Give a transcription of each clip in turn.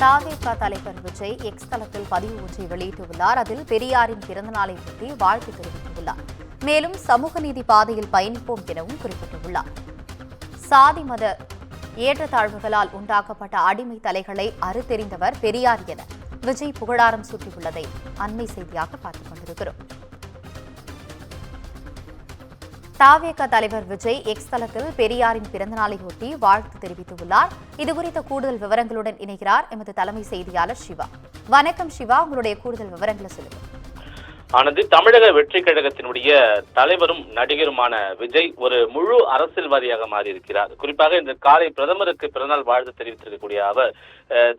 தாவேகா தலைவர் விஜய் எக்ஸ் தளத்தில் பதிவு ஒன்றை வெளியிட்டுள்ளார். அதில் பெரியாரின் பிறந்தநாளை ஒட்டி வாழ்த்து தெரிவித்துள்ளார். மேலும் சமூக நீதி பாதையில் பயணிப்போம் எனவும் குறிப்பிட்டுள்ளார். சாதி மத ஏற்றத்தாழ்வுகளால் உண்டாக்கப்பட்ட அடிமை தலைகளை அறுத்தெறிந்தவர் பெரியார் என விஜய் புகழாரம் சூட்டியுள்ளதை அண்மை செய்தியாக பார்த்துக் கொண்டிருக்கிறோம். தாவேகா தலைவர் விஜய் எக்ஸ் தளத்தில் பெரியாரின் பிறந்தநாளையொட்டி வாழ்த்து தெரிவித்துள்ளார். இதுகுறித்த கூடுதல் விவரங்களுடன் இணைகிறார் எமது தலைமை செய்தியாளர் சிவா. வணக்கம் சிவா, உங்களுடைய கூடுதல் விவரங்களை சொல்லுங்க. ஆனது தமிழக வெற்றி கழகத்தினுடைய தலைவரும் நடிகருமான விஜய் ஒரு முழு அரசியல்வாதியாக மாறியிருக்கிறார். குறிப்பாக இந்த காலை பிரதமருக்கு பிறநாள் வாழ்த்து தெரிவித்திருக்கக்கூடிய அவர்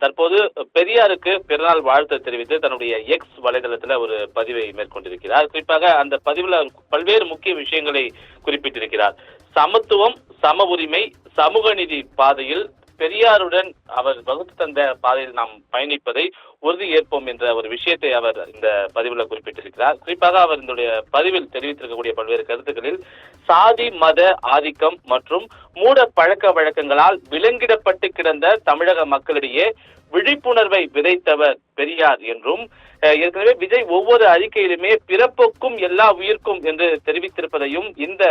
தற்போது பெரியாருக்கு பிறநாள் வாழ்த்து தெரிவித்து தன்னுடைய எக்ஸ் வலைதளத்தில் ஒரு பதிவை மேற்கொண்டிருக்கிறார். குறிப்பாக அந்த பதிவில் பல்வேறு முக்கிய விஷயங்களை குறிப்பிட்டிருக்கிறார். சமத்துவம், சம உரிமை, சமூக நீதி பாதையில் பெரியாருடன் அவர் வகுத்து தந்த பாதையில் நாம் பயணிப்பதை உறுதி ஏற்போம் என்ற ஒரு விஷயத்தை அவர் இந்த பதிவில் குறிப்பிட்டிருக்கிறார். குறிப்பாக அவர் இந்த பதிவில் தெரிவித்திருக்கக்கூடிய பல்வேறு கருத்துக்களில் சாதி மத ஆதிக்கம் மற்றும் மூட பழக்க வழக்கங்களால் விலங்கிடப்பட்டு கிடந்த தமிழக மக்களிடையே விழிப்புணர்வை விதைத்தவர் பெரியார் என்றும், ஏற்கனவே விஜய் ஒவ்வொரு அறிக்கையிலுமே பிறப்புக்கும் எல்லா உயிர்க்கும் என்று தெரிவித்திருப்பதையும் இந்த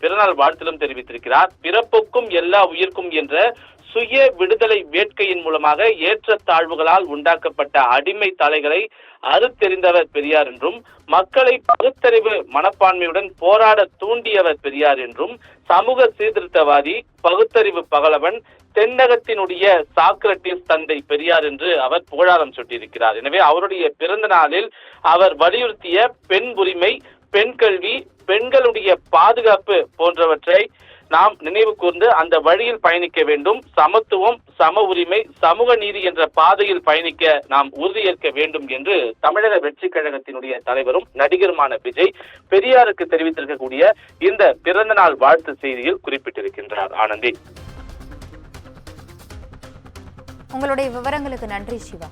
பிறநாள் வாழ்த்திலும் தெரிவித்திருக்கிறார். பிறப்புக்கும் எல்லா உயிர்க்கும் என்ற சுய விடுதலை வேட்கையின் மூலமாக ஏற்றத்தாழ்வுகளால் உண்டாக்கப்பட்ட அடிமை தலைகளை அறுத்தெறிந்தவர் பெரியார் என்றும், மக்களை பகுத்தறிவு மனப்பான்மையுடன் போராட தூண்டியவர் பெரியார் என்றும், சமூக சீர்திருத்தவாதி, பகுத்தறிவு பகலவன், தென்னகத்தினுடைய சாக்ரட்டிஸ் தந்தை பெரியார் என்று அவர் புகழாரம் சூட்டியிருக்கிறார். எனவே அவருடைய பிறந்த நாளில் அவர் வலியுறுத்திய பெண் உரிமை, பெண் கல்வி, பெண்களுடைய பாதுகாப்பு போன்றவற்றை நாம் நினைவு கூர்ந்து அந்த வழியில் பயணிக்க வேண்டும். சமத்துவம், சம உரிமை, சமூக நீதி என்ற பாதையில் பயணிக்க நாம் உறுதியேற்க வேண்டும் என்று தமிழக வெற்றி கழகத்தினுடைய தலைவரும் நடிகருமான விஜய் பெரியாருக்கு தெரிவித்திருக்கக்கூடிய இந்த பிறந்த நாள் வாழ்த்து செய்தியில் குறிப்பிட்டிருக்கின்றார். ஆனந்தி, உங்களுடைய விவரங்களுக்கு நன்றி சிவா.